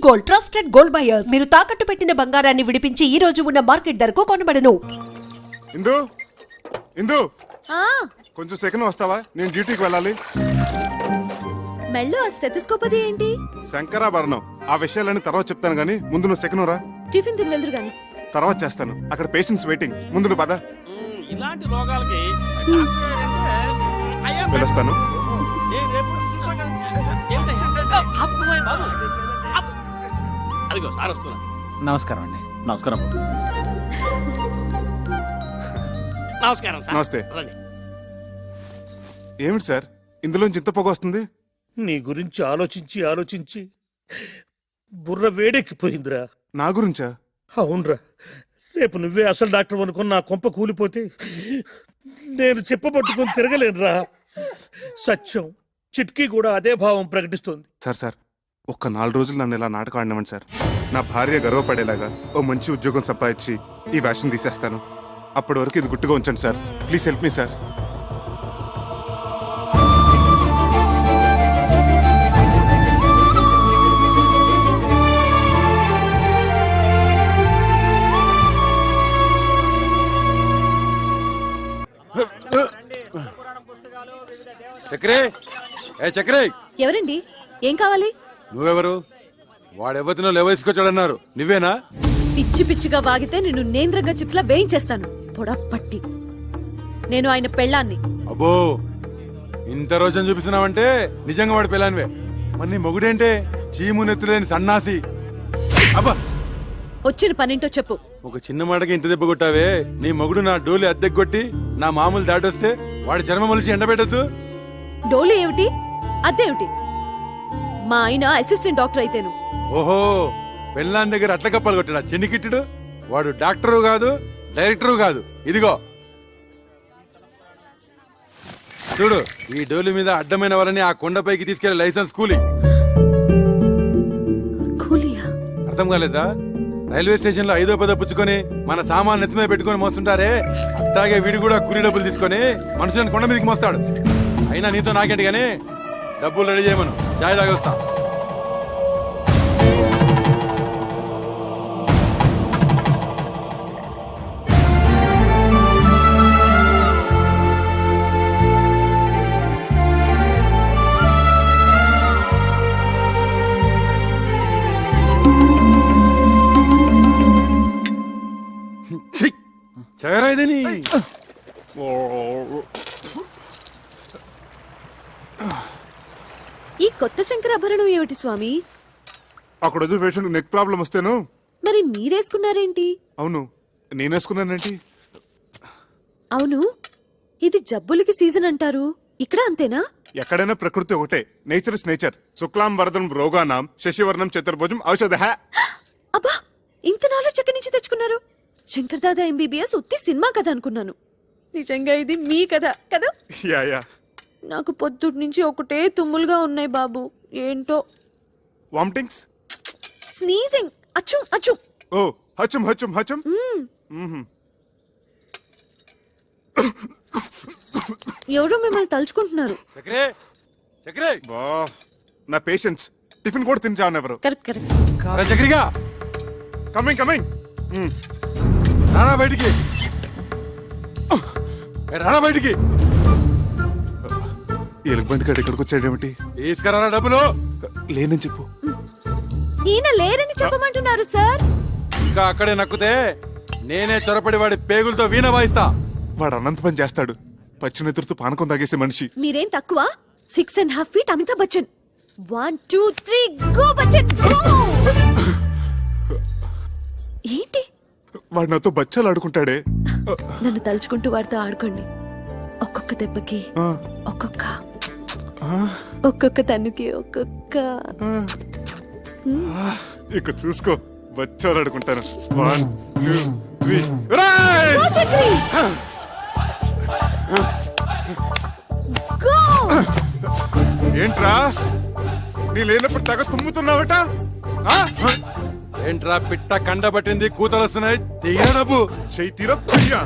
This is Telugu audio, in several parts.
గోల్డ్ ట్రస్టెడ్ గోల్డ్ బయర్స్ మీరు తాకట్టు పెట్టిన బంగారాన్ని విడిపించి ఈ రోజు ఉన్న మార్కెట్ ధరకు కొనబడను. ఇందు ఇందు కొంచెం సెకండ్ వస్తావా? నేను డ్యూటీకి వెళ్ళాలి. మెల్లో ఆ స్టెథోస్కోప్ అది ఏంటి? శంకరాభరణం. ఆ విషయాలన్నీ తర్వాత చెప్తాను గానీ ముందు నువ్వు సెకండ్ రా. టిఫిన్ తిని వెళ్దురు గాని. తర్వాత చేస్తాను. అక్కడ పేషెంట్స్ వెయిటింగ్. ముందు నువ్వు పద. ఇలాంటి రోగాలకి వెళ్ళొస్తాను. అదిగో సార్ వస్తున్నా. నమస్కారం అండి. నమస్కారం. నమస్కారం సార్. నమస్తే. రండి. ఏమిటి సార్ ఇందులోంచి ఇంత పొగ వస్తుంది? నీ గురించి ఆలోచించి ఆలోచించి బుర్ర వేడెక్కిపోయిందిరా. నా గురించా? అవునరా, రేపు నువ్వే అసలు డాక్టర్ అనుకుని నా కొంప కూలిపోతే నేను చెప్పబట్టుకుని తిరగలేనురా. సత్యం చిట్కీ కూడా అదే భావం ప్రకటిస్తుంది. సార్ ఒక్క 4 రోజులు నన్ను ఇలా నాటకం ఆడినవండి సార్. నా భార్య గర్వపడేలాగా ఓ మంచి ఉద్యోగం సంపాదించి ఈ వ్యాషన్ తీసేస్తాను. అప్పటి వరకు ఇది గుట్టుగా ఉంచండి sir. Please help me sir. చక్రే, ఏ చక్రే, ఎవరండి? ఏం కావాలి? నువ్వెవరు? వాడెవతినో లేవేసుకొచ్చాడన్నారు, నువ్వేనా? పిచ్చి పిచ్చిగా వాగితే నిన్ను నేంద్రంగా చిప్స్లా వేయించేస్తాను. పొడపట్టి. నేను ఆయన పెళ్ళాన్ని. అబ్బో, ఇంత రోజని చూపిస్తున్నావంటే నిజంగా వాడి పెళ్ళానివే. మరి నీ మొగుడేంటే చీము నెత్తులేని సన్నాసి. అబ్బా, వచ్చిన పనింటో చెప్పు. ఒక చిన్న మాటకి ఇంత దెబ్బ కొట్టావే. నీ మొగుడు నా డోలి అద్దెకొట్టి నా మామూలు దాటొస్తే వాడి చర్మం మలిసి ఎండబెట్టద్దు. డోలు ఏమిటి, అదేమిటి? మా ఆయన అసిస్టెంట్ డాక్టర్ అయితేను. ఓహో, పెళ్ళాన్ దగ్గర అట్ల కప్పలు కొట్టాడా చెన్నికిట్టుడు? వాడు డాక్టరు కాదు, డైరెక్టరు కాదు. ఇదిగో చూడు, ఈ డోలు మీద అడ్డమైన వాళ్ళని ఆ కొండపైకి తీసుకెళ్లే లైసెన్స్ కూలీ. కూలియా? అర్థం కాలేదా? రైల్వే స్టేషన్ లో 5వ 10వ పుచ్చుకొని మన సామాన్ నెత్తి మీద పెట్టుకుని మోస్తుంటారే, అట్లాగే వీడు కూడా కూలీ డబ్బులు తీసుకొని మనుషులను కొండ మీదకి మోస్తాడు. అయినా నీతో నాకేంటి గానీ, డబ్బులు రెడీ చేయమను, చాయ్ తాగొస్తా. చదరా ఇదని. ఈ కొత్త శంకరాభరణం ఏమిటి స్వామి? అక్కడ వద్దు పేషెంట్ నెక్ ప్రాబ్లం వస్తేను. మరి మీరేసుకున్నారేంటి? అవును, నేనేసుకున్నానండి. అవును, ఇది జబ్బులకి సీజన్ అంటారు, ఇక్కడ అంతేనా? ఎక్కడైనా ప్రకృతి ఒకటే. Nature is nature. శుక్లాం వరదం రోగానాం శశివర్ణం చతుర్భుజం ఔషధ. అబ్బా, ఇంత నాలెడ్జ్ ఎక్కడి నుంచి తెచ్చుకున్నారు? శంకర్ దాదా ఎంబీబీఎస్ ఉత్తి సినిమా కథ అనుకున్నాను. నిజంగా ఇది మీ కథ కదా? యా. నాకు పొద్దుటి నుంచి ఒకటే తుమ్ములుగా ఉన్నాయి బాబు. ఏంటో. Vomitings, sneezing. అచ్చు అచ్చు. ఓ హచం హచం హచం. ఎవరో మిమ్మల్ని తలుచుకుంటున్నారు. చక్రే, చక్రే, బా, నా పేషెంట్స్ టిఫిన్ కూడా తిని ఎవరు. కరెక్ట్. అరే చక్రిగా, కమింగ్. రానా బయటికి, రానా బయటికి. ఎలుగుబంటి కాడ ఇక్కడికి వచ్చాడేమిటి? తీసుకురారా డబ్బులు. లేనని చెప్పు. ఈయన లేరని చెప్పమంటున్నారు సార్. ఇంకా అక్కడే నక్కుతే నేనే చొరపడి వాడి పేగులతో వీణ వాయిస్తా. వాడు అనంత పని చేస్తాడు. పచ్చినెత్తురుతో పానకం తాగేసే మనిషి. మీరేం తక్కువ? 6.5 feet Amitabh Bachchan. 1 2 3 go Bachchan go. ఏంటి? వాడు నాతో బచ్చాలు ఆడుకుంటాడే. నన్ను తలుచుకుంటూ వాడితో ఆడుకోండి. ఒక్కొక్క దెబ్బకి ఒక్కొక్క తన్నుకి ఒక్కొక్క. ఇక్కడ చూసుకో, బచ్చాలు ఆడుకుంటాను. 1 2 3. ఏంట్రా నీ లేనప్పుడు తెగ తుమ్ముతున్నావట? ఏంట్రా పిట్ట కండబట్టింది, కూతలు వస్తున్నాయి, తీయ డబ్బు. చెయ్యి తీరా కుయ్యా.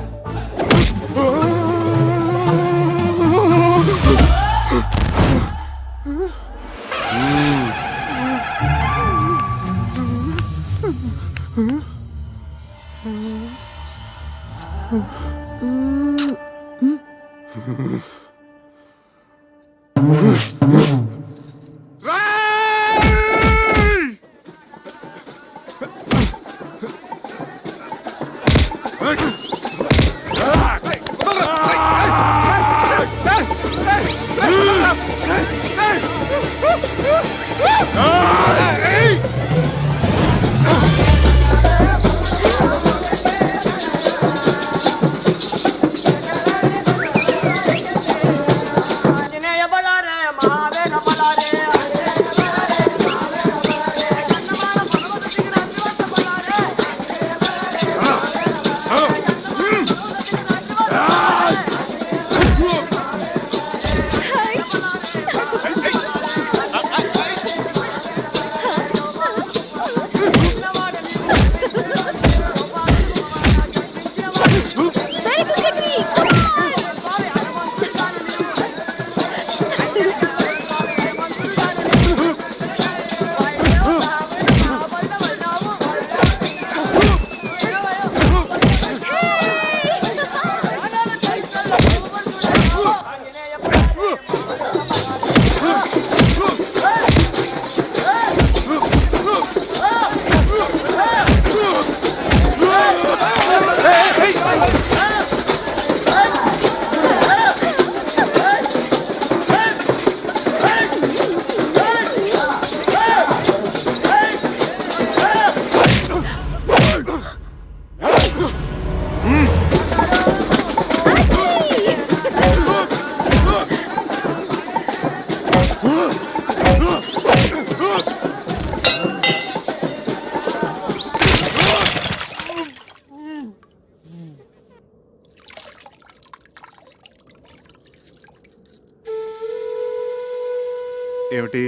ఏమిటి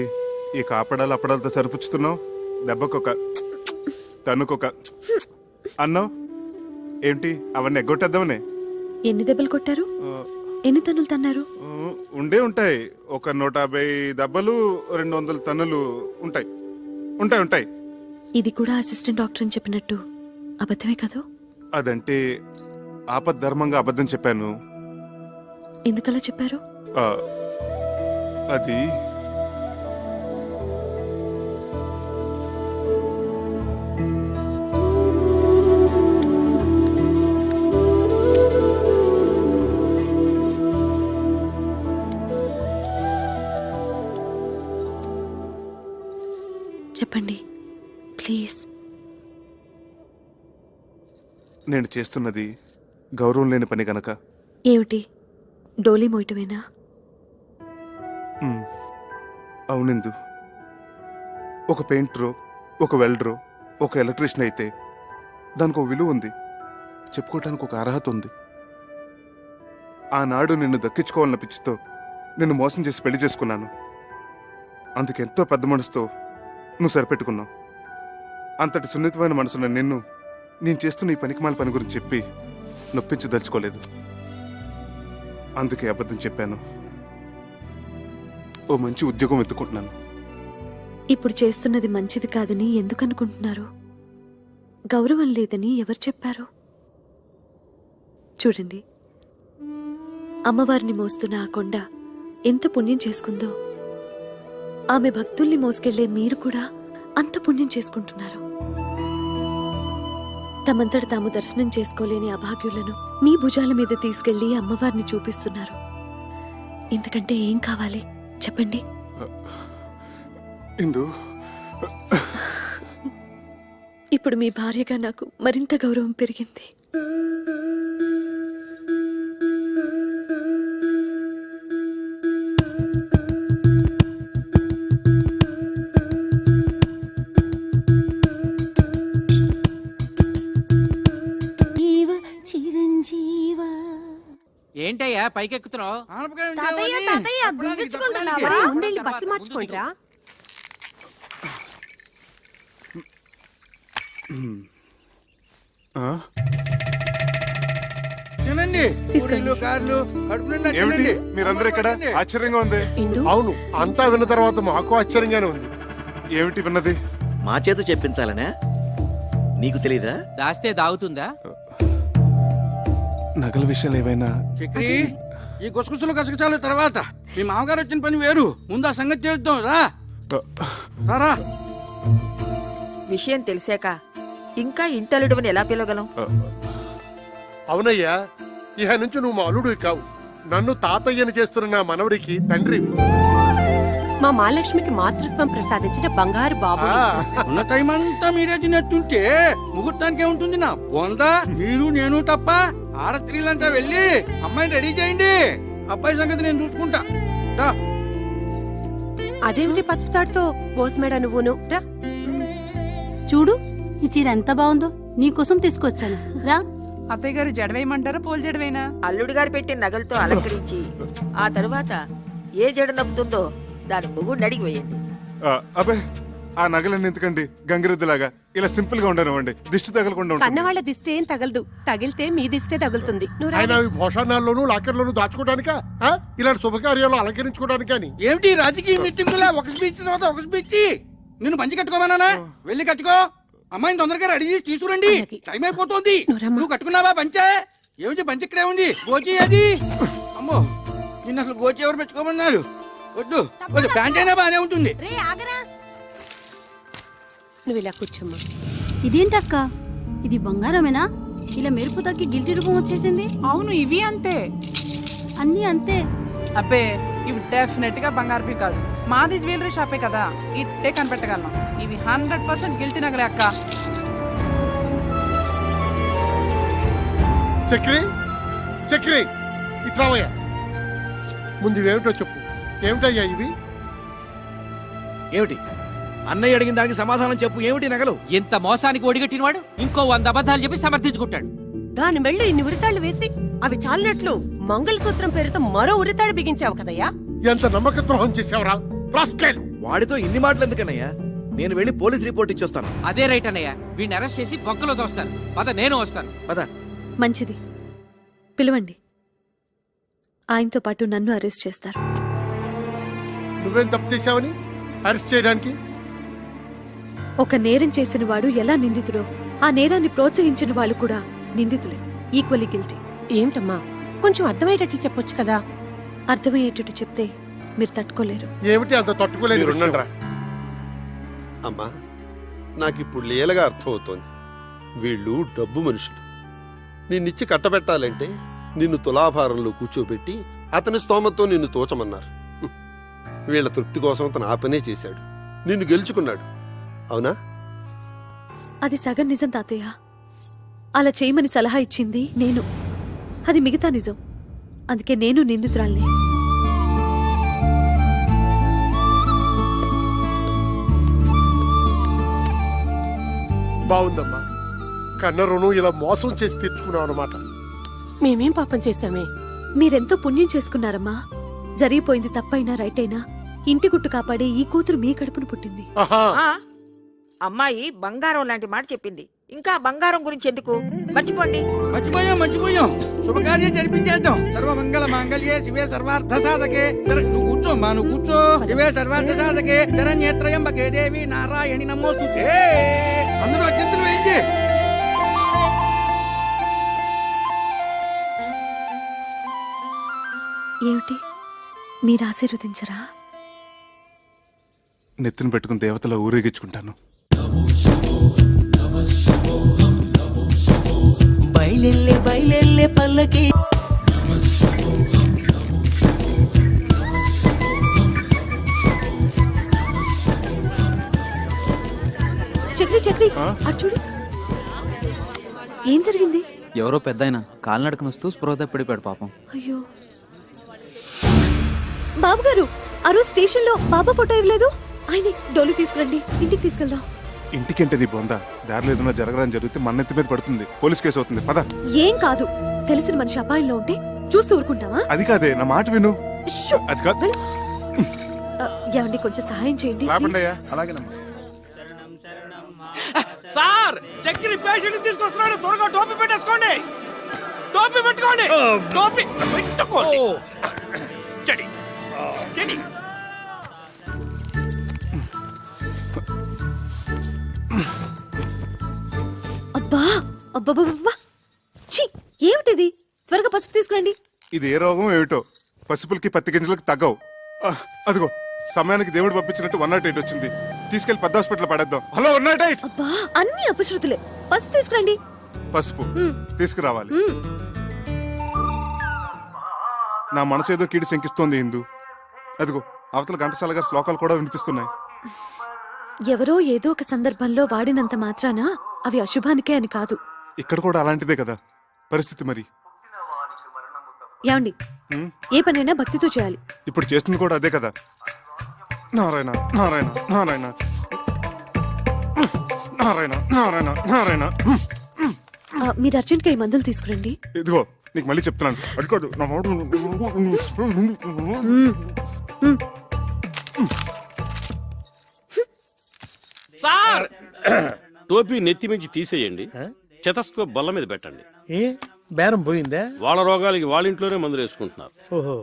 ఈ కాపడాలు అప్పడాలతో సరిపుచ్చుతున్నావు? దెబ్బకొక తనుకొక అన్నావు ఏంటి? అవన్నీ ఎగ్గొట్టేద్దామనే. ఎన్ని దెబ్బలు కొట్టారు? ఎన్ని తన్నులు తన్నారు? ఉండే ఉంటాయి. ఒక 150 దెబ్బలు, 200 తన్నులు ఉంటాయి. ఉంటాయి ఉంటాయి. ఇది కూడా అసిస్టెంట్ డాక్టర్ అని చెప్పినట్టు అబద్ధమే కదా? అదంటే ఆపద్ధర్మంగా అబద్ధం చెప్పాను. ఎందుకలా చెప్పారు? ఆ, అది చెప్పండి ప్లీజ్. నేను చేస్తున్నది గౌరవం లేని పని గనక. ఏమిటి, డోలీ మోయటమేనా? అవునిందు, ఒక పెయింటరో, ఒక వెల్డరో, ఒక ఎలక్ట్రీషియన్ అయితే దానికి ఒక విలువ ఉంది, చెప్పుకోవటానికి ఒక అర్హత ఉంది. ఆనాడు నిన్ను దక్కించుకోవాలన్న పిచ్చితో నిన్ను మోసం చేసి పెళ్లి చేసుకున్నాను. అందుకెంతో పెద్ద మనసుతో నువ్వు సరిపెట్టుకున్నావు. అంతటి సున్నితమైన మనసున్న నిన్ను నేను చేస్తున్న ఈ పనికిమాల పని గురించి చెప్పి నొప్పించదలుచుకోలేదు. అందుకే అబద్ధం చెప్పాను. ఓ మంచి ఉద్యోగం వెతుకుంటున్నాను. ఇప్పుడు చేస్తున్నది మంచిది కాదని ఎందుకు అనుకుంటున్నారు? గౌరవం లేదని ఎవరు చెప్పారు? చూడండి, అమ్మవారిని మోస్తున్న ఆ కొండ ఎంత పుణ్యం చేసుకుందో, ఆమె భక్తుల్ని మోసుకెళ్లే మీరు కూడా అంత పుణ్యం చేసుకుంటున్నారు. తమంతట తాము దర్శనం చేసుకోలేని అభాగ్యులను మీ భుజాల మీద తీసుకెళ్లి అమ్మవారిని చూపిస్తున్నారు. ఇంతకంటే ఏం కావాలి చెప్పండి? ఇందు, ఇప్పుడు మీ భార్యగా నాకు మరింత గౌరవం పెరిగింది. ఏంటయ్యా పైకెక్కుతున్నావు? బట్టలు మార్చుకోండిరా. తినండి. పూరీలు, గారెలు, కడుపు నిండా ఏమిటి తినండి. మీరందరూ ఇక్కడ? ఆశ్చర్యంగా ఉంది. అవును, అంతా విన్న తర్వాత మాకు ఆశ్చర్యంగానే ఉంది. ఏమిటి విన్నది? మా చేత చెప్పించాలనే? నీకు తెలీదా? దాస్తే దాగుతుందా? నగల విషయాలు ఏవైనా చక్రి ఈ గుసగుసలు గసగసాలు తర్వాత మీ మామగారు వచ్చిన పని వేరు. ముందు ఆ సంగతి చేద్దాం రా. రా విషయం తెలిసాక ఇంకా ఇంటలుడువని ఎలా పిలవగలం? అవునయ్యా, ఇహ నుంచి నువ్వు మా అల్లుడు కావు, నన్ను తాతయ్యని చేస్తున్న నా మనవడికి తండ్రి. మా మహాలక్ష్మికి మాతృత్వం ప్రసాదించిన బంగారు బాబు. ఉన్న టైం అంతా మీరే తినట్టుంటే ముహూర్తానికి ఏముంటుంది నా బొందా? మీరు నేను తప్ప ఆడ స్త్రీలంతా వెళ్ళి అమ్మాయిని రెడీ చేయండి. అబ్బాయి సంగతి నేను చూసుకుంటా. రా. అదేమిటి పసుపుతాడుతో పోస్మేడా నువ్వును రా. చూడు ఈ చీర ఎంత బాగుందో, నీకోసం తీసుకొచ్చాను రా. అత్తయ్య గారు జడవేయమంటారా పూల జడవేనా? అల్లుడు గారు పెట్టిన నగలతో అలంకరించి ఆ తరువాత ఏ జడ నప్పుతుందో దాని మొగుడిని అడిగి వేయండి. అబ్బే, ఆ నగలన్నీ ఎందుకండి గంగిరెద్దులాగా? ఇలా సింపుల్ గా ఉండనివ్వండి, దిష్టి తగలకుండా ఉంటుంది. కన్నవాళ్ళ దిష్టి ఏం తగలదు, తగిలితే మీ దిష్టే తగులుతుంది. నువ్వు ఆయన భోషానాల్లోనూ లాకర్లోనూ దాచుకోవడానికా, ఇలాంటి శుభకార్యాలు అలంకరించుకోవడానికా? ఏమిటి రాజకీయ మీటింగులా ఒక స్పీచ్ తర్వాత ఒక స్పీచ్? నిన్ను పంచి కట్టుకోమన్నానా? వెళ్ళి కట్టుకో. అమ్మాయిని తొందరగా రెడీ చేసి తీసుకురండి, టైం అయిపోతుంది. నువ్వు కట్టుకున్నావా పంచే? ఏమిటి పంచి ఇక్కడే ఉంది, గోచి అది. అమ్మో, నిన్ను అసలు గోచి ఎవరు పెట్టుకోమన్నారు? వద్దు వద్దు, ప్యాంట్ అయినా బానే ఉంటుంది. నువ్వు ఇలా కూర్చోమ్మా. ఇదేంటక్క, ఇది బంగారమేనా? ఇలా మెరుపు తగ్గి గిల్టీ రూపం వచ్చేసింది. అవును, ఇవి అంతే. అన్నీ అంతే. అబ్బే, ఇవి డెఫినెట్ గా బంగారుపి కాదు. మాది జ్యువెలరీ షాపే కదా, ఇట్టే కనిపెట్టగలను. ఇవి 100% గిల్టీ నగలే అక్క. చక్రి, చక్రి, ఇట్రావయ్యా. ముందు ఇవేమిటో చెప్పు, ఏమిటయ్యా ఇవి? ఏమిటి? అన్నయ్య అడిగిన దానికి సమాధానం చెప్పు. ఏమిటి నగలు? ఇంత మోసానికి ఒడిగట్టినవాడు ఇంకో 100 అబద్ధాలు చెప్పి సమర్థించుకుంటాడు. దాని మెళ్ళ ఇన్ని ఉరితాళ్లు వేసి అవి చాలినట్లు మంగళసూత్రం పేరుతో మరో ఉరితాడు బిగించావు కదయ్యా. ఎంత నమ్మక ద్రోహం చేసావురా రాస్కెల్! వాడితో ఇన్ని మాటలు ఎందుకన్నయ్యా? నేను వెళ్ళి పోలీస్ రిపోర్ట్ ఇచ్చొస్తాను. అదే రైట్ అన్నయ్య, వీడిని అరెస్ట్ చేసి బొక్కలో తోస్తాను. పద, నేను వస్తాను. పద. మంచిది, పిలవండి. ఆయనతో పాటు నన్ను అరెస్ట్ చేస్తారు. నువ్వేం తప్పు చేశావని అరెస్ట్ చేయడానికి? ఒక నేరం చేసిన వాడు ఎలా నిందితుడో, ఆ నేరాన్ని ప్రోత్సహించిన వాళ్ళు కూడా నిందితులే, ఈక్వల్లీ గిల్టీ. ఏమిటమ్మా, కొంచెం అర్థమయ్యేటట్లు చెప్పొచ్చు కదా. అర్థమయ్యేటట్టు చెప్తే మీరు తట్టుకోలేరు. ఏమిటి అంత తట్టుకోలేదు? అమ్మా, నాకిప్పుడు లీలగా అర్థమవుతోంది. వీళ్ళు డబ్బు మనుషులు. నిన్నిచ్చి కట్టబెట్టాలంటే నిన్ను తులాభారంలో కూర్చోబెట్టి అతని స్తోమతో నిన్ను తోచమన్నారు. వీళ్ళ తృప్తి కోసం అతను ఆ పనే చేశాడు, నిన్ను గెలుచుకున్నాడు. అవునా? అది సగం నిజం తాతయ్య. అలా చేయమని సలహా ఇచ్చింది నేను, అది మిగతా నిజం. అందుకే నేను నిందితురాల్ని. బాగుందమ్మా, కన్న రుణం ఇలా మోసం చేసి తెచ్చుకున్నావు అనమాట. మేమేం పాపం చేశామే? మీరెంతో పుణ్యం చేసుకున్నారమ్మా. జరిగిపోయింది తప్పైనా రైట్ అయినా ఇంటి గుట్టు కాపాడే ఈ కూతురు మీ కడుపును పుట్టింది. అమ్మాయి బంగారం లాంటి మాట చెప్పింది. ఇంకా బంగారం గురించి ఎందుకు? మర్చిపోండి. మర్చిపోయాం. శుభకార్యం జరిపించేద్దాం. సర్వమంగళ మాంగళ్యే శివే సర్వార్థ సాధకే. సరే, నువ్వు కూర్చోమ్మా, నువ్వు కూర్చో. శివే సర్వార్థ సాధకే శరణ్యేత్రయంబకే దేవి నారాయణి నమోస్తుతే. అందరూ అత్యంతలు వేయించి. ఏమిటి, మీరు ఆశీర్వదించరా? నెత్తిన పెట్టుకుని దేవతలా ఊరేగించుకుంటాను. బయలెల్లే బయలెల్లే పల్లకి. చక్రి చక్రి, అటు చూడు. ఏం జరిగింది? ఎవరో పెద్దాయన కాలినడకను వస్తూ స్పృహ పడిపోయాడు పాపం. అయ్యో, బాబు గారు, ఆ రోజు స్టేషన్ లో బాబా ఫోటో ఇవ్వలేదు. ఆయన్ని డోలి తీసుకురండి, ఇంటికి తీసుకెళ్దాం. ఇంటికేంటది బొందా? దారిలో ఏదైనా జరగడానికి జరిగితే మన నెత్తి మీద పడుతుంది, పోలీస్ కేసు అవుతుంది. పద. ఏం కాదు, తెలిసిన మనిషి అపాయంలో ఉంటే చూసి ఊరుకుంటావా? అది కాదే, నా మాట విను. షూ! అది కాదు. ఏమండి, కొంచెం సహాయం చేయండి. లాపండయ్యా. అలాగేనమ్మా. సార్, చక్కెర పేషెంట్ తీసుకొస్తున్నాడు. త్వరగా టోపీ పెట్టేసుకోండి. టోపీ పెట్టుకోండి. టోపీ పెట్టుకోండి. చెడి చెడి. అబ్బబ్బబ్బా! ఛీ! ఏమిటిది? త్వరగా పసుపు తీసుకురండి. ఇది ఏ రోగం ఏమిటో పసుపులకి పత్తి గింజలకు తగ్గవు. అదిగో సమయానికి దేవుడు పంపించినట్టు 108 వచ్చింది. తీసుకెళ్లి పెద్ద హాస్పిటల్ పడేద్దాం. హలో 108. అబ్బా, అన్ని అపశృతులే. పసుపు తీసుకురండి. పసుపు మ్. తీసుకురావాలి. మ్. నా మనసు ఏదో కీడి శంకిస్తోంది ఇందు. అదిగో అవతల ఘంటసాల గారి శ్లోకాలు కూడా వినిపిస్తున్నాయి. ఎవరో ఏదో ఒక సందర్భంలో వాడినంత మాత్రాన అవి అశుభానికే అని కాదు. ఇక్కడ కూడా అలాంటిదే కదా పరిస్థితి. మరి యాండి, మ్? ఏ పనైనా భక్తితో చేయాలి. ఇప్పుడు చేస్తుంది కూడా అదే కదా. నారాయణ నారాయణ నారాయణ నారాయణ నారాయణ నారాయణ. మీరు అర్జెంట్గా ఈ మందులు తీసుకురండి. ఇదిగో నీకు మళ్ళీ చెప్తున్నాను. అడుకోదు నా మాట. సార్ టోపీ నెత్తి మించి తీసేయండి, చెతస్కోప్ బల్ల మీద పెట్టండి. ఏ బేరం పోయిందా? వాళ్ళ రోగాలకి వాళ్ళ ఇంట్లోనే మందులు వేసుకుంటున్నారు. ఓహో,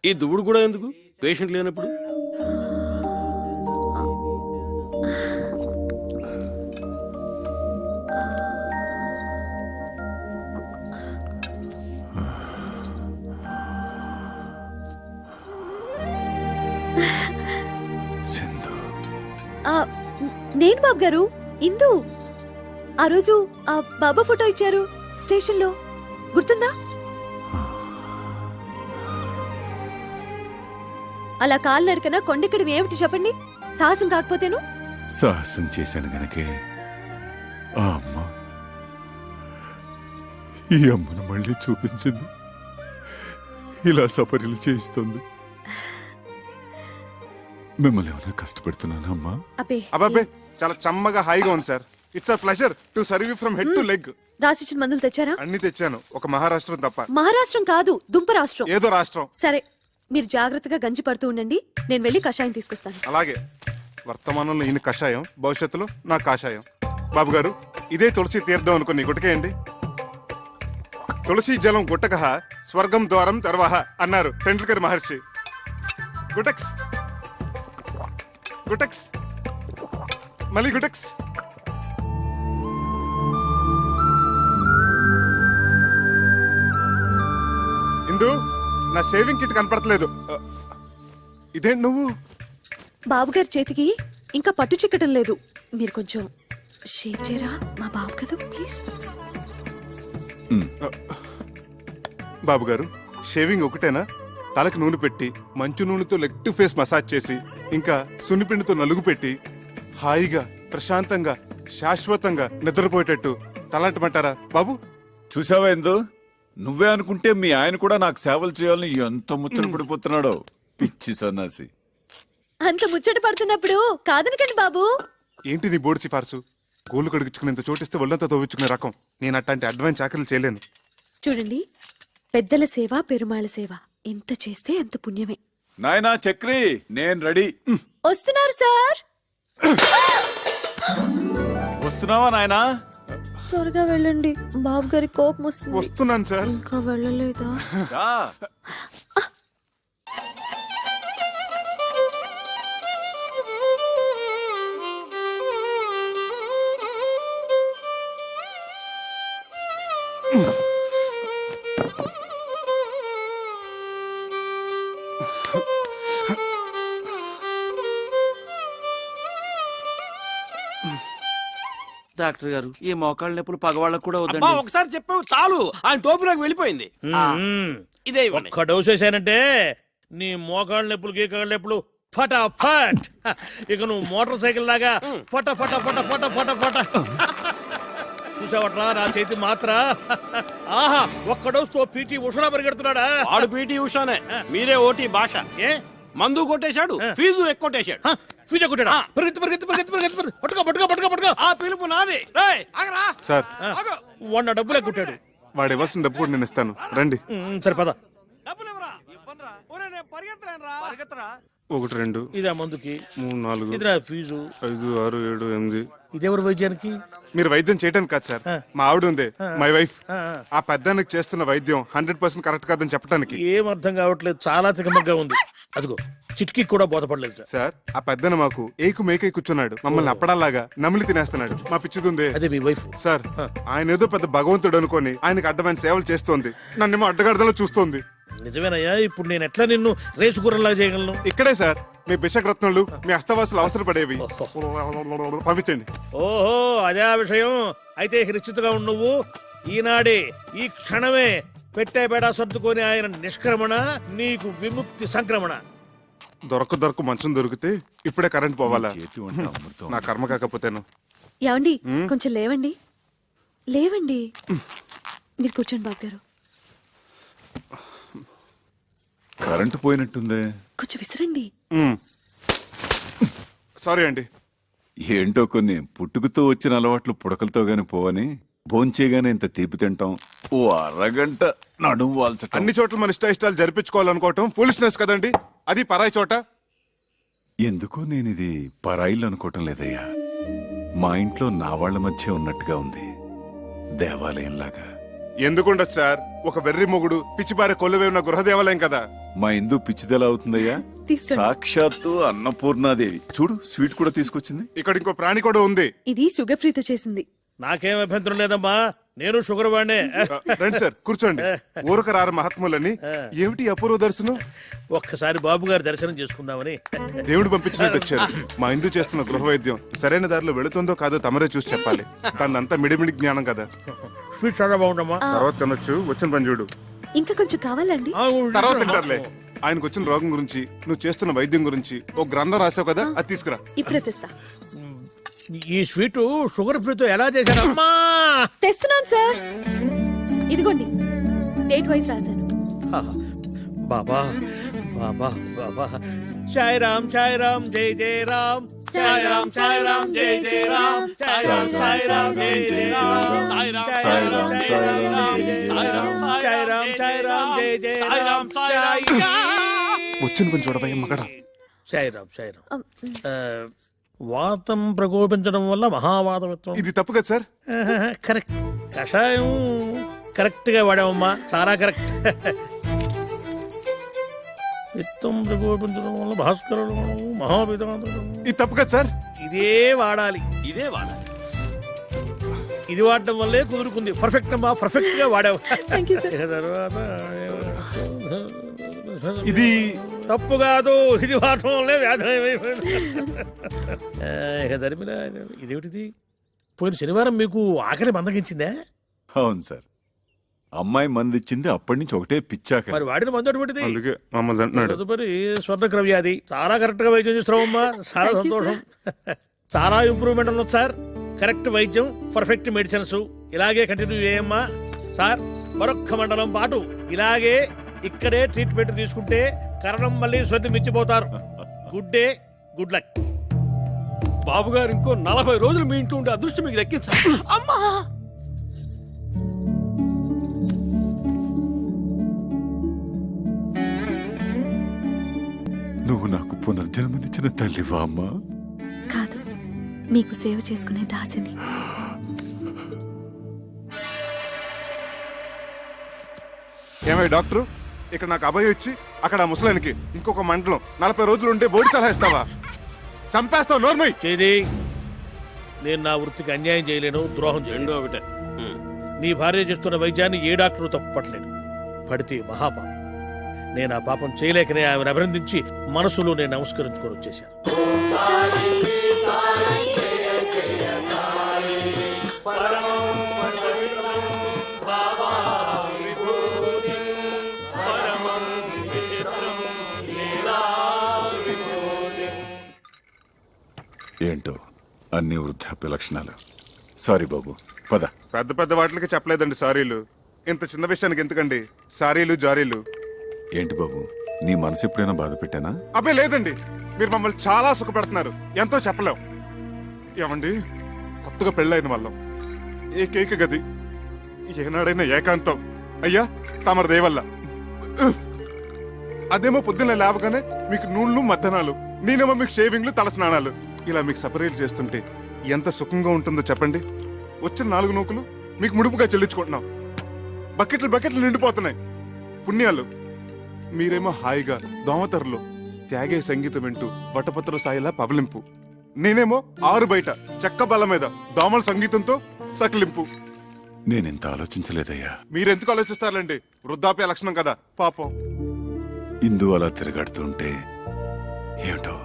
ఈ దువ్వుడు కూడా ఎందుకు పేషెంట్ లేనప్పుడు? నేను బాబు గారు, ఇందు. ఆ రోజు ఆ బాబా ఫోటో ఇచ్చారు స్టేషన్ లో, గుర్తుందా? అలా కాలు నడకన కొండెక్కడం ఏమిటి చెప్పండి? సాహసం కాకపోతేను. సాహసం చేశాను గనకే ఆ అమ్మ ఈ అమ్మను మళ్ళీ చూపించింది. ఇలా సపర్యలు చేయిస్తుంది. మిమ్మల్ని ఏమైనా కష్టపెడుతున్నానా అమ్మా? అబ్బే, అబ్బాబే చాలా చమ్మగా హాయిగా ఉంది sir. It's a pleasure to serve you from head to leg. రాసిచ్చిన మందులు తెచ్చారా? అన్ని తెచ్చాను, ఒక మహారాష్ట్రం తప్ప. మహారాష్ట్రం కాదు, దుంప రాష్ట్రం. ఏదో రాష్ట్రం. సరే, మీరు జాగ్రత్తగా గంజి పడుతూ ఉండండి. నేను వెళ్ళి కషాయం తీసుకొస్తాను. అలాగే. వర్తమానంలో ఈయన కషాయం, భవిష్యత్తులో నా కాషాయం. బాబు గారు, ఇదే తులసి తీర్థం అనుకుని గుటకేయండి. తులసి జలం గుట్టక స్వర్గం ద్వారం తర్వాహ అన్నారు టెండూల్కర్ మహర్షి. గుటక్స్ గుటక్స్ మళ్ళీ గుటక్స్. ఇందు, నా షేవింగ్ కిట్ కనపడట్లేదు. ఇదేంటి నువ్వు? బాబుగారి చేతికి ఇంకా పట్టు చిక్కటం లేదు. మీరు కొంచెం షేవ్ చేయరా? మా బాబు కదా, ప్లీజ్. బాబు గారు, షేవింగ్ ఒకటేనా? తలకి నూనె పెట్టి మంచు నూనెతో లెగ్ టు ఫేస్ మసాజ్ చేసి ఇంకా సున్నిపిండితో నలుగు పెట్టి హాయిగా ప్రశాంతంగా శాశ్వతంగా నిద్రపోయేటట్టు తలంటమంటారా బాబు? చూసావా ఎందు, నువ్వే అనుకుంటే మీ ఆయన కూడా నాకు సేవలు చేయాలని ఎంత ముచ్చట పడిపోతున్నాడో. పిచ్చి సన్నాసి. అంత ముచ్చట పడుతున్నప్పుడు కాదనకండి బాబు. ఏంటి నీ బోర్డు సిఫార్సు? గోళ్ళు కడుగుచ్చుకునేంత చోటిస్తే ఒళ్ళంతా తోవించుకునే రకం. నేను అట్లాంటి అడ్వాన్స్ చాకరీలు చేయలేను. చూడండి, పెద్దల సేవ పెరుమాళ సేవ ఎంత చేస్తే అంత పుణ్యమే. నాయనా చక్రి, నేను రెడీ. వస్తున్నారు సార్. వస్తున్నావా నాయనా? త్వరగా వెళ్ళండి, బాబు గారి కోపం వస్తుంది. వస్తున్నాను సార్. ఇంకా వెళ్ళలేదా? రా. డాక్టర్ గారు, ఈ మోకాళ్ళ నొప్పులు పగవాళ్ళకు కూడా అబ్బా, వద్దండి. ఒకసారి చెప్పావు చాలు, ఆయన టోపీలోకి వెళ్ళిపోయింది. ఇదే ఇవ్వండి. ఒక్క డోస్ వేసానంటే నీ మోకాళ్ళ నొప్పులు గీకాళ్ళ నొప్పులు ఫటాఫట్. ఇక నువ్వు మోటార్ సైకిల్ లాగా ఫట ఫట ఫట ఫట ఫట ఫట. చూసావట్రా నా చేతి మాత్ర? ఆహా, ఒక్క డోస్ తో పీటీ ఉషా పరిగెడుతున్నాడా? ఆడు పీటీ ఉషానే, మీరే ఓటీ భాష. ఏ మందు కొట్టేశాడు, ఫీజు ఎక్కువటేశాడు. ఫీజు కొట్టాడా? పరిగెత్తు పరిగెత్తు పరిగెత్తు పరిగెత్తు పరిగెత్తు. పట్టుకో పట్టుకో పట్టుకో పట్టుకో. ఆ పిలుపు నాది. రేయ్, ఆగరా. సార్, ఆగు. వాడిన డబ్బులే కొట్టాడు. వాడు ఇవ్వాల్సిన డబ్బు కూడా నేను ఇస్తాను, రండి. సరే పద. డబ్బులు ఇవ్వరా? ఇవ్వనురా. ఒరేయ్, నేను పరిగెత్తలేనురా. పరిగెత్తరా. 1 2 ఇదా మందుకి, 3 4 ఇదిరా ఫీజు. 5 6 7 8. ఇదెవరు వైద్యానికి? మీరు వైద్యం చేయడానికి కాదు సార్, మా ఆవిడ ఉంది, మై వైఫ్. ఆ పెద్దానికి చేస్తున్న వైద్యం 100% కరెక్ట్ కాదని చెప్పడానికి. ఏం అర్థం కావట్లేదు, చాలా తికమగ్గా ఉంది. అదిగో చిట్కి కూడా బోధపడలేదు సార్. సార్ ఆ పెద్దన మాకు ఏకు మేకై కూర్చున్నాడు, మమ్మల్ని అప్పడాలాగా నమిలి తినేస్తున్నాడు. మా పిచ్చిదుందే అదే మీ వైఫ్. సార్, ఆయన ఏదో పెద్ద భగవంతుడు అనుకొని ఆయనకు అడ్డమైన సేవలు చేస్తోంది, నన్నేమో అడ్డగడదలో చూస్తోంది. నిజమేనయ్యా, ఇప్పుడు నేను ఎట్లా నిన్ను రేసు గుర్రంలాగా చేయగలను? ఇక్కడే సార్ మీ బిషక్రత్నాలు, మీ అస్తవాసులు అవసరపడేవి. పంపించండి. ఓహో అదే ఆ విషయం. అయితే నిశ్చితగా ఉండు నువ్వు. ఈనాడే ఈ క్షణమే పెట్టే బేడా సర్దుకొని ఆయన నిష్క్రమణ, నీకు విముక్తి సంక్రమణ. దొరక మంచం దొరికితే ఇప్పుడే కరెంట్ పోవాలా? నా కర్మ కాకపోతేను. ఏమండి కొంచెం లేవండి, లేవండి. మీరు కూర్చోండి బాబు గారు. కరెంటు పోయినట్టుందే. కొంచెం విసిరండి. సారీ అండి. ఏంటో కొన్ని పుట్టుకతో వచ్చిన అలవాట్లు పుడకలతో గాని పోవని భోంచేగానే ఇంత తీపి తింటాం, ఓ అరగంట నడుము వాల్చటం. అన్ని చోట్ల మన ఇష్టాలు జరిపించుకోవాలనుకోవటం ఫూలిష్నెస్ కదండి. అది పరాయి చోట. ఎందుకో నేను ఇది పరాయిల్లు అనుకోవటం లేదయ్యా. మా ఇంట్లో నా వాళ్ళ మధ్య ఉన్నట్టుగా ఉంది, దేవాలయంలాగా. ఎందుకుండదు సార్, ఒక వెర్రి మొగుడు పిచ్చిపారే కొలువే ఉన్న గృహదేవాలయం కదా. మా ఇందు పిచ్చిదెలా అవుతుందయ్యా? తీసుకోండి. సాక్షాత్తు అన్నపూర్ణాదేవి. చూడు, స్వీట్ కూడా తీసుకొచ్చింది. ఇక్కడ ఇంకో ప్రాణి కూడా ఉంది. ఇది షుగర్ ఫ్రీతో చేసింది. నాకేం అభ్యంతరం లేదమ్మా, నేను షుగర్ వాడినే. రండి సార్ కూర్చోండి. ఊరక రారు మహాత్ములని. ఏమిటి అపూర్వ దర్శనం? ఒక్కసారి బాబు గారి దర్శనం చేసుకుందామని. దేవుడు పంపించినట్టు వచ్చారు. మా ఇందు చేస్తున్న గృహ వైద్యం సరైన దారిలో వెళుతుందో కాదో తమరే చూసి చెప్పాలి. తనంతా మిడిమిడి జ్ఞానం కదా. స్వీట్ చాలా బాగుండమ్మా. తర్వాత తినొచ్చు, వచ్చిన పని చూడు. ఇంకా కొంచెం కావాలండి? తర్వాత తింటారులే. ఆయనకు వచ్చిన రోగం గురించి, నువ్వు చేస్తున్న వైద్యం గురించి ఒక గ్రంథం రాసావు కదా, అది తీసుకురా. ఇప్పుడే తెస్తా. ఈ స్వీట్ షుగర్ ఫ్రీతో ఎలా చేశారమ్మా? తెస్తున్నాను సార్. ఇదిగోండి, డేట్ వైజ్ రాశాను. బాబా బాబా బాబా. సాయి రామ్ జై జయ రామ్. సాయి రామ్ జై జయ రామ్. సాయి రామ్ జై జయ రామ్. సాయి రామ్ జై జయ రామ్. వచ్చిన పని చూడవయ్య మగడా. సాయి రామ్. వాతం ప్రకోపించడం వల్ల మహావాతవిత్వం. ఇది తప్పు కదా సార్? కరెక్ట్. కషాయం కరెక్ట్ గా వాడామమ్మా, చాలా కరెక్ట్. విత్తం ప్రకోపించడం వల్ల భాస్కరుడు మహావితం. ఇది తప్పు కదా సార్? ఇదే వాడాలి. ఇది వాడడం వల్లే కుదురుకుంది. పర్ఫెక్ట్ అమ్మా, పర్ఫెక్ట్ గా వాడావు. తర్వాత ఇది తప్పు కాదు, ఇది వాడటం వల్లే వ్యాధి. ఇక ధర్మిల, ఇదేమిటిది? పోయిన శనివారం మీకు ఆకలి మందగించిందే? అవును సార్, అమ్మాయి మందిచ్చింది, అప్పటి నుంచి ఒకటే పిచ్చాక. మరి వాడిన మందు అటువంటిది. అందుకే మమ్మల్ని అంటున్నాడు. తదుపరి స్వర్ణక్రవ్యాధి. చాలా కరెక్ట్ గా వైద్యం చేస్తున్నావమ్మా, చాలా సంతోషం. చాలా ఇంప్రూవ్మెంట్ ఉంది సార్. కరెక్ట్ వైద్యం, పర్ఫెక్ట్ మెడిసిన్స్. ఇలాగే కంటిన్యూ చేయమ్మా సార్. మరొక్క మండలం పాటు ఇలాగే ఇక్కడే ట్రీట్మెంట్ తీసుకుంటే కరణం మళ్ళీ స్వర్ణి మించిపోతారు. Good day, good luck. బాబు గారు ఇంకో 40 రోజులు మీ ఇంట్లో ఉండే అదృష్టం మీకు దక్కించాలి. అమ్మా, నువ్వు నాకు పునర్జన్మనిచ్చిన తల్లివా అమ్మా? కాదు, మీకు సేవ చేసుకునే దాసిని. ఏమై డాక్టరు, ఇక్కడ నాకు అభయం ఇచ్చి అక్కడ ఆ ముసలానికి ఇంకొక మండలం 40 రోజులు ఉంటే బోడి సలహా ఇస్తావా? చంపేస్తావు. నోర్మై చేది. నేను నా వృత్తికి అన్యాయం చేయలేను, ద్రోహం చేయలేను. రెండో ఒకటే. నీ భార్య చేస్తున్న వైద్యాన్ని ఏ డాక్టరు తప్పట్లేడు. పడితే మహాపాపం. నేను ఆ పాపం చేయలేకనే ఆమెను అభినందించి మనసులో నేను నమస్కరించుకొని వచ్చేశాను. ఏంటో అన్ని వృద్ధాప్య లక్షణాలు. సారీ బాబు, పద. పెద్ద పెద్ద వాటికి చెప్పలేదండి సారీలు. ఇంత చిన్న విషయానికి ఎందుకండి సారీలు జారీలు? ఏంటి బాబు, నీ మనసు ఎప్పుడైనా బాధ పెట్టానా? అబ్బే లేదండి, మీరు మమ్మల్ని చాలా సుఖపెడుతున్నారు. ఎంతో చెప్పలేం. ఏమండి, కొత్తగా పెళ్ళైన వాళ్ళం, ఏకైక గది, ఏనాడైనా ఏకాంతం. అయ్యా తమరి దేవల్ల. అదేమో పొద్దున్న లేవగానే మీకు నూళ్ళు మద్దనాలు, నేనేమో మీకు షేవింగ్లు, తల స్నానాలు. ఇలా మీకు సపరేట్ చేస్తుంటే ఎంత సుఖంగా ఉంటుందో చెప్పండి. వచ్చిన 4 నూకులు మీకు ముడుపుగా చెల్లించుకుంటున్నాం. బకెట్లు నిండిపోతున్నాయి పుణ్యాలు. మీరేమో హాయిగా దోమతెరలో త్యాగే సంగీతం వింటూ వటపత్ర సాయిలా పవలింపు. నేనేమో ఆరు బయట చెక్క బల్ల మీద దోమల సంగీతంతో సకిలింపు. నేనెంత ఆలోచించలేదయ్యా. మీరెందుకు ఆలోచిస్తారండి? వృద్ధాప్య లక్షణం కదా పాపం. ఇందు అలా తిరగాడుతుంటే ఏమిటో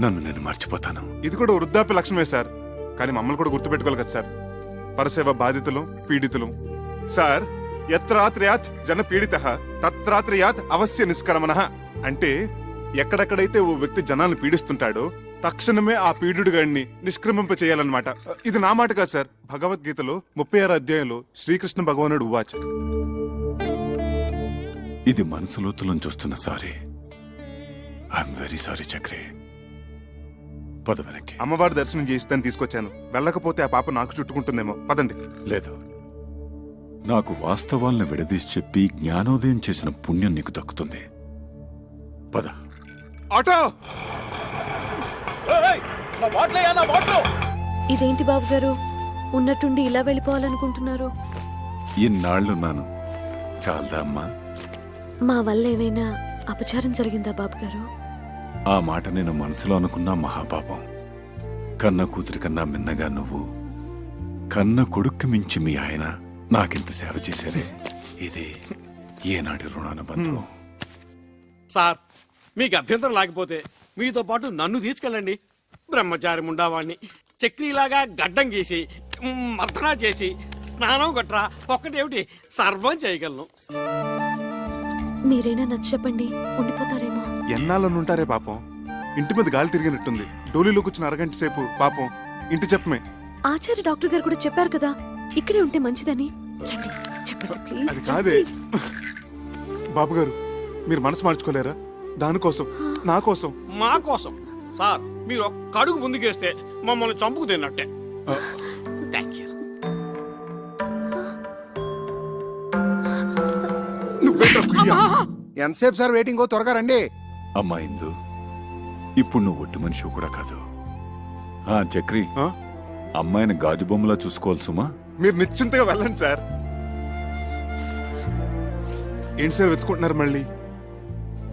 నన్ను నేను మర్చిపోతాను. ఇది కూడా వృద్ధాప్య లక్షణమే సార్. కానీ మమ్మల్ని కూడా గుర్తుపెట్టుకోవాలి కదా సార్. పరసేవ బాధితులు పీడితులు సార్. యత్రాత్రయాత్ జన పీడిత తత్రాత్రయాత్ అవశ్య నిష్కరమణ. అంటే ఎక్కడెక్కడైతే ఓ వ్యక్తి జనాలను పీడిస్తుంటాడో తక్షణమే ఆ పీడుగాడిని నిష్క్రమింప చేయాలన్నమాట. ఇది నా మాట కాదు సార్. భగవద్గీతలో 36 అధ్యాయంలో శ్రీకృష్ణ భగవానుడు ఉవాచ. ఇది మనసులోతులోంచి వస్తున్న sorry. I'm very sorry Chakri. పద వెనక్కి. అమ్మవారి దర్శనం చేయిస్తాను తీసుకొచ్చాను. వెళ్ళకపోతే ఆ పాప నాకు చుట్టుకుంటుందేమో. పదండి. లేదు, నాకు వాస్తవాలను విడదీసి చెప్పి జ్ఞానోదయం చేసిన పుణ్యం నీకు దక్కుతుంది. పద. ఆటో. ఇదేంటి బాబు గారు, ఉన్నట్టుండి ఇలా వెళ్ళిపోవాలనుకుంటున్నారు? ఇన్నాళ్లున్నాను, చాలదా అమ్మా? మా వల్ల ఏమైనా అపచారం జరిగిందా బాబు గారు? ఆ మాట నేను మనసులో అనుకున్నా మహాపాపం. కన్న కూతురి కన్నా మిన్నగా నువ్వు, కన్న కొడుక్కి మించి మీ ఆయన నాకింత సేవ చేశారే. ఇది ఏనాటి రుణానుబంధం. సార్, మీకు అభ్యంతరం లేకపోతే మీతో పాటు నన్ను తీసుకెళ్ళండి. బ్రహ్మచారి ఉండేవాడిని చక్రీలాగా గడ్డం గీసి మర్దనా చేసి స్నానం గట్రా ఒక్కటేమిటి సర్వం చేయగలను. మీరైనా నచ్చ చెప్పండి, ఉండిపోతారేమో. ఎన్నాళ్ళనుంటారే పాపం. ఇంటి మీద గాలి తిరిగినట్టుంది. డోలీలో కూర్చున్న అరగంట సేపు పాపం ఇంటి చెప్పమే. ఆచార్య డాక్టర్ గారు కూడా చెప్పారు కదా ఇక్కడే ఉంటే మంచిదని. రండి, చెప్పండి ప్లీజ్. అది కాదే బాబు గారు, మీరు మనసు మార్చుకోలేరా? దానికోసం, నా కోసం, మా కోసం. సార్, మీరు ఒక్క అడుగు ముందుకేస్తే మమ్మల్ని చంపుకు తిన్నట్టే. Thank you. ఎంతసేపు సార్ వెయిటింగ్? త్వరగా రండి. అమ్మా ఇందు, ఇప్పుడు నువ్వు ఒట్టి మనిషి కూడా కాదు. ఆ చక్రి, అమ్మాయిని గాజు బొమ్మలా చూసుకోవాలి సుమా. మీరు నిశ్చింతగా వెళ్ళండి సార్. ఏంటి సార్ వెతుకుంటున్నారు మళ్ళీ?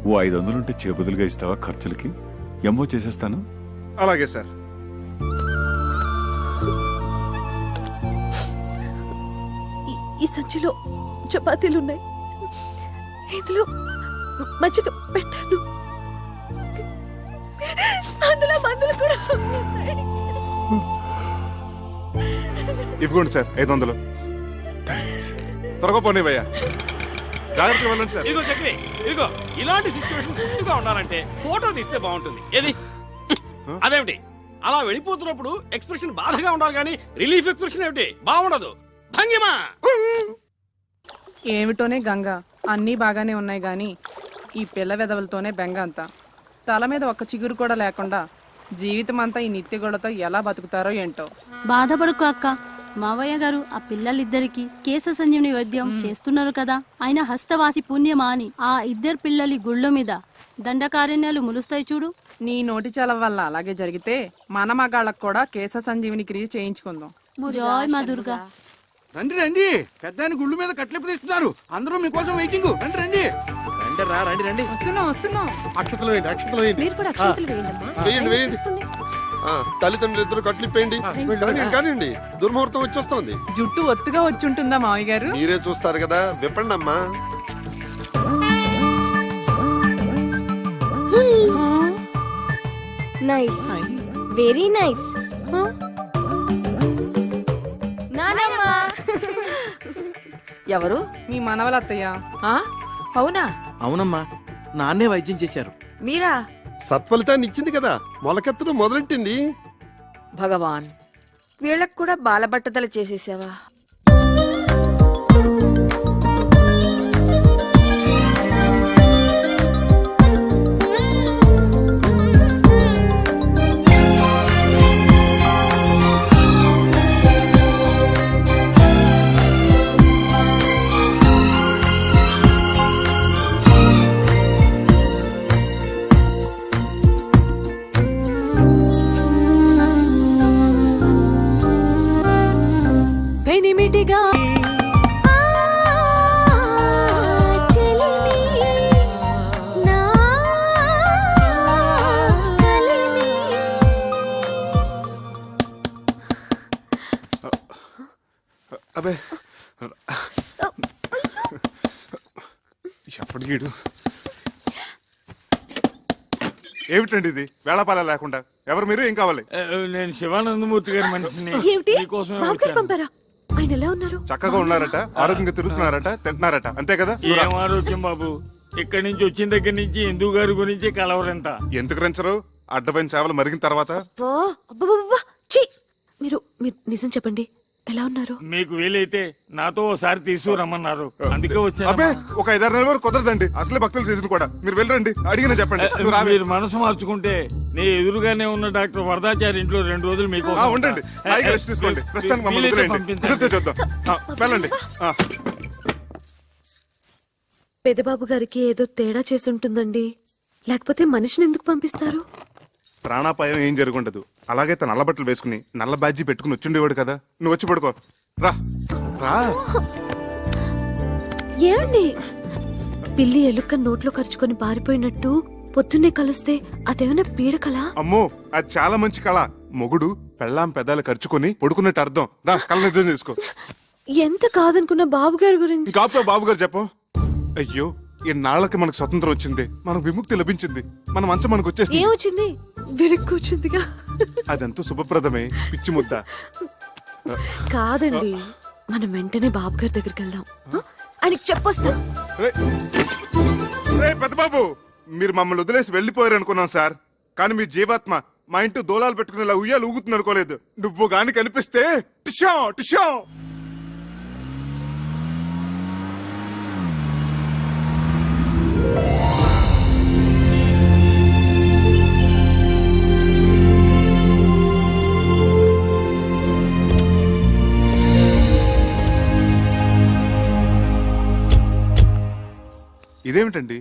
ఓ 500 ఉంటే చేబదులుగా ఇస్తావా ఖర్చులకి? ఎంఓ చేసేస్తాను. అలాగే సార్. ఈ సంచిలో చపాతీలున్నాయి, ఇందులో మజ్జిగ పెట్టాను, అందులో మందులు కూడా ఉన్నాయి. ఇవ్వండి సార్ 500. త్వరగా పోనీవయ్యా. జాగ్రత్తగా వెళ్ళండి సార్. ఇదిగో చక్రి, ఇదిగో ఇలాంటి సిచ్యువేషన్ గుర్తుగా ఉండాలంటే ఫోటో తీస్తే బాగుంటుంది. ఏది? అదేమిటి అలా వెళ్ళిపోతున్నప్పుడు ఎక్స్ప్రెషన్ బాధగా ఉండాలి కానీ రిలీఫ్ ఎక్స్ప్రెషన్ ఏమిటి బాగుండదు. భంగిమా. ఏమిటోనే గంగ, అన్నీ బాగానే ఉన్నాయి గాని ఈ పిల్ల వెదవులతోనే బెంగ అంతా. తల మీద ఒక్క చిగురు కూడా లేకుండా జీవితం అంతా ఈ నిత్యగొడతో ఎలా బతుకుతారో ఏంటో. బాధపడుకో అక్క, మావయ్య గారు ఆ పిల్లలిద్దరికి కేశ సంజీవని వైద్యం చేస్తున్నారు కదా. ఆయన హస్తవాసి పుణ్యమా అని ఆ ఇద్దరు పిల్లలి గుళ్ళ మీద దండకారణ్యాలు ములుస్తాయి చూడు. నీ నోటి చల వల్ల అలాగే జరిగితే మన మగాళ్ళకు కూడా కేశ సంజీవిని క్రియ చేయించుకుందాం. జై మా దుర్గా. రండి రండి, పెద్ద గుళ్ళు మీద కట్లింపు తీస్తున్నారు. అందరూ మీకోసం వెయిటింగ్. రండి రండి. రండి రండి. వస్తున్నాం. అక్షతలు వేయండి, అక్షతలు వేయండి. మీరు కూడా అక్షంతలు వేయండమ్మా. వేయండి వేయండి. తల్లిదండ్రులు ఇద్దరు కట్లిప్పేయండి. కానివ్వండి, దుర్ముహూర్తం వచ్చేస్తోంది. జుట్టు ఒత్తుగా వచ్చుంటుందా మావయ్య గారు? మీరే చూస్తారు కదా, విప్పండి అమ్మా. Nice, very nice. నానమ్మా. ఎవరు? మీ మనవలత్తయ్య. ఆ? అవునా? అవునమ్మా, నాన్నే వైద్యం చేశారు. మీరా? సత్ఫలితాన్ని ఇచ్చింది కదా, మొలకెత్తడం మొదలెట్టింది. భగవాన్, వీళ్ళకు కూడా బాలబట్టతల చేసేసావా? పెనిమిటిగా నా అబే ఎప్పటికీడు ఏమిటండి ఇది వేళపాల లేకుండా? ఎవరు మీరు? ఏం కావాలి? నేను శివానందమూర్తి గారి మనిషిని. ఏమిటి మీకోసమే బాబు గారు వచ్చాను. పంపారా? ఆయన ఎలా ఉన్నారు? చక్కగా ఉన్నారట, ఆరోగ్యంగా తిరుగుతున్నారట, తింటున్నారట, అంతే కదా? ఏం ఆరోగ్యం బాబు, ఇక్కడి నుంచి వచ్చిన దగ్గర నుంచి హిందూ గారి గురించి కలవరంట. ఎందుకు రంచరు? అడ్డమైన సేవలు మరిగిన తర్వాత అబ్బబ్బబ్బబ్బా! ఛీ! మీరు నిజం చెప్పండి, ఎలా ఉన్నారు? మీకు వీలైతే నాతో ఓసారి తీసుకురమ్మన్నారు, అందుకే అబ్బే వచ్చాను. ఒక 5-6 నెలల వరకు కుదరదండి. అసలే భక్తుల సీజన్ కూడా. మీరు వెళ్ళరండి, అడిగిన చెప్పండి. నువ్వు రావే. మీరు మనసు మార్చుకుంటే నీ ఎదురుగానే ఉన్న డాక్టర్ వరదాచారి ఇంట్లో 2 రోజులు మీకు ఉండండి, హాయిగా రెస్ట్ తీసుకోండి. ప్రస్తుతానికి మమ్మల్ని వదిలేయండి. కుదిరితే చూద్దాం. వెళ్ళండి. పెదబాబు గారికి ఏదో తేడా చేసుంటుందండి, లేకపోతే మనిషిని ఎందుకు పంపిస్తారు? ప్రాణాపాయం ఏం జరుగుండదు. అలాగే తన నల్ల బట్టలు వేసుకుని నల్ల బాజీ పెట్టుకుని వచ్చిండేవాడు కదా. నువ్వు వచ్చి పడుకో. రా రా. ఏమండి, పిల్లి ఎలుక నోట్లో ఖర్చుకొని పారిపోయినట్టు పొద్దున్నే కలుస్తే అదేమైనా పీడకలా? అమ్మో, అది చాలా మంచి కళ. మొగుడు పెళ్ళాం పెదాలు ఖర్చుకొని పడుకున్నట్టు అర్థం. రా, కళ్ళ నిజం చేసుకో. ఎంత కాదనుకున్న బాబు గారి గురించి. ఇంకా ఆపుతావు బాబు గారు చెప్పు. అయ్యో, ఎన్నాళ్ళకి మనకు స్వతంత్రం వచ్చింది, మనకు విముక్తి లభించింది, మన మంచం మనకు వచ్చేసింది. ఏమొచ్చింది? విరుక్కుచ్చిందిగా. అదంతా శుభప్రదమే, పిచ్చి ముద్ద. కాదండి, మనం వెంటనే బాబు గారి దగ్గరికి వెళ్దాం. ఆయనకి చెప్పొస్తా. పెద్ద బాబు, మీరు మమ్మల్ని వదిలేసి వెళ్ళిపోయారు అనుకున్నాం సార్. కానీ మీ జీవాత్మ మా ఇంటి దోలాలు పెట్టుకునేలా ఉయ్యాలు ఊగుతుంది అనుకోలేదు. నువ్వు గాని కనిపిస్తే టిషా టిషా. ఇదేమిటండి,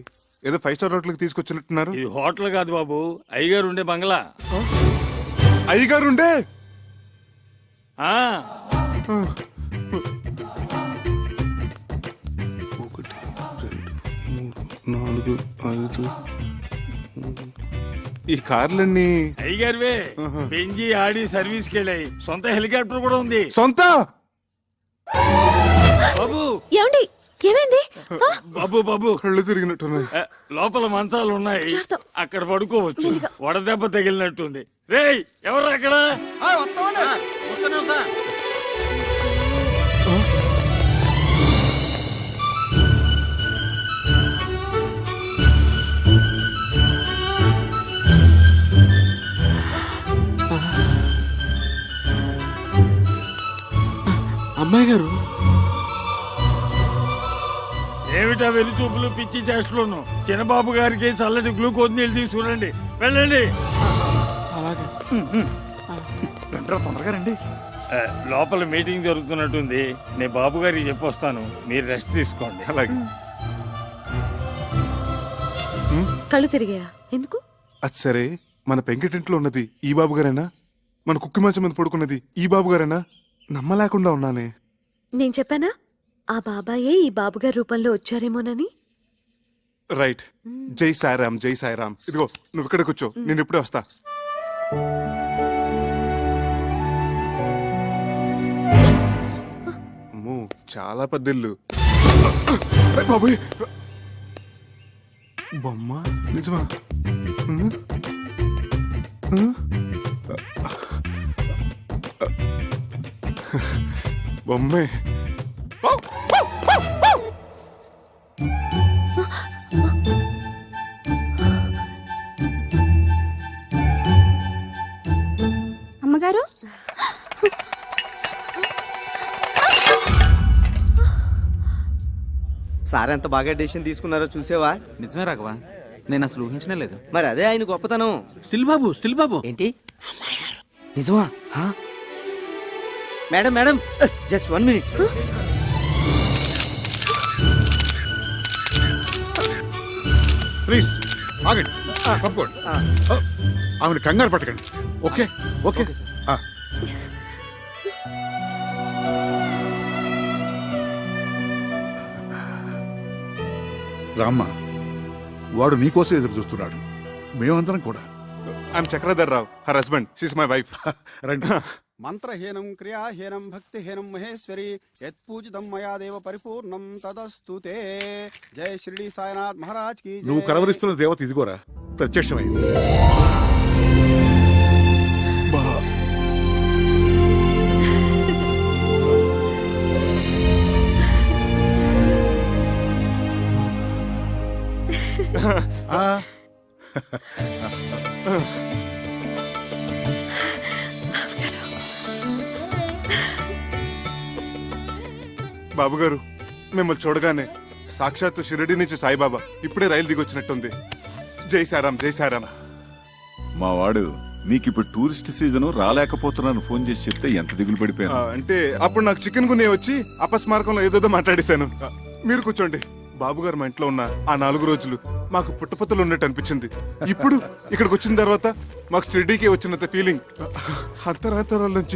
ఏదో 5 స్టార్ హోటల్కి తీసుకొచ్చినట్టున్నారు? ఇది హోటల్ కాదు బాబు, అయ్యగారు ఉండే బంగ్లా. అయ్యగారుండే? ఆ 1, 2, 3, 4, 5. ఈ కార్లన్నీ అయ్యగారివే. బెంజి ఆడి సర్వీస్కి వెళ్ళాయి. సొంత హెలికాప్టర్ కూడా ఉంది. సొంత? బాబు ఏమండి, ఏమైంది? బాబు బాబు, కళ్ళు తిరిగినట్టున్నాయి. లోపల మంచాలు ఉన్నాయి, అక్కడ పడుకోవచ్చు. వడదెబ్బ తగిలినట్టుంది. రేయ్, ఎవరు అక్కడ? అమ్మాయి గారు, ఏమిటా వెలి చూపులు, పిచ్చి చేష్టలోను? చిన్నబాబు గారికి చల్లటి గ్లూకోజ్ నీళ్ళు తీసుకురండి. వెళ్ళండి. తొందరగా రండి. లోపల మీటింగ్ జరుగుతున్నట్టుంది, నేను బాబు గారికి చెప్పొస్తాను, మీరు రెస్ట్ తీసుకోండి. అలాగే. కళ్ళు తిరిగాయా? ఎందుకు? అది సరే, మన పెంకిటింట్లో ఉన్నది ఈ బాబు గారేనా? మన కుక్కి మంచం మీద పడుకున్నది ఈ బాబు గారేనా? నమ్మలేకుండా ఉన్నానే. నేను చెప్పానా ఆ బాబాయే ఈ బాబుగారి రూపంలో వచ్చారేమోనని? రైట్. జై సాయిరామ్, జై సాయిరామ్. ఇదిగో నువ్వు ఇక్కడ కూర్చో, నేను ఇప్పుడే వస్తా. అమ్మో, చాలా పెద్ద ఇల్లు. బాబోయ్, బొమ్మ నిజమా? బొమ్మే. అమ్మగారు, సార్ ఎంత బాగా డెసిషన్ తీసుకున్నారో చూసేవా? నిజమే రాఘవా, నేను అసలు ఊహించనే లేదు. మరి అదే ఆయన గొప్పతనం. స్టిల్ బాబు ఏంటి నిజమా? Madam madam, just 1 minute. Please ఆగండి, తప్పుకోండి. ఆమెను కంగారు పట్టకండి. Okay okay. రామ్మా, వాడు నీకోసం ఎదురు చూస్తున్నాడు, మేమందరం కూడా. I'm Chakradhar Rao, her husband. She's my wife. రండి మంత్రహీనం క్రియాహీనం భక్తిహీనం మహేశ్వరి యత్పూజితం మయా దేవ పరిపూర్ణం తదస్తుతే. జై షిరిడి సాయినాథ్ మహారాజ్ కి జై. నువ్వు కలవరిస్తున్న దేవత ఇదిగోరా ప్రత్యక్షమైంది. బా. ఆ. బాబు గారు మిమ్మల్ని చూడగానే సాక్షాత్తు షిరిడి నుంచి సాయిబాబా ఇప్పుడే రైలు దిగొచ్చినట్టుంది. జై సారాం, జై సారాం. మా వాడు నీకిప్పుడు టూరిస్ట్ సీజన్ రాలేకపోతున్నాను ఫోన్ చేసి చెప్తే ఎంత దిగులు పడిపోయాను. అంటే అప్పుడు నాకు చికెన్ గున్నే వచ్చి అపస్మారకంలో ఏదేదో మాట్లాడేశాను. మీరు కూర్చోండి. బాబు గారు మా ఇంట్లో ఉన్న ఆ 4 రోజులు మాకు పుట్టపత్తలు ఉన్నట్టు అనిపించింది. ఇప్పుడు ఇక్కడికి వచ్చిన తర్వాత మాకు షిరిడీకే వచ్చినంత ఫీలింగ్. అంతరాంతరాల నుంచి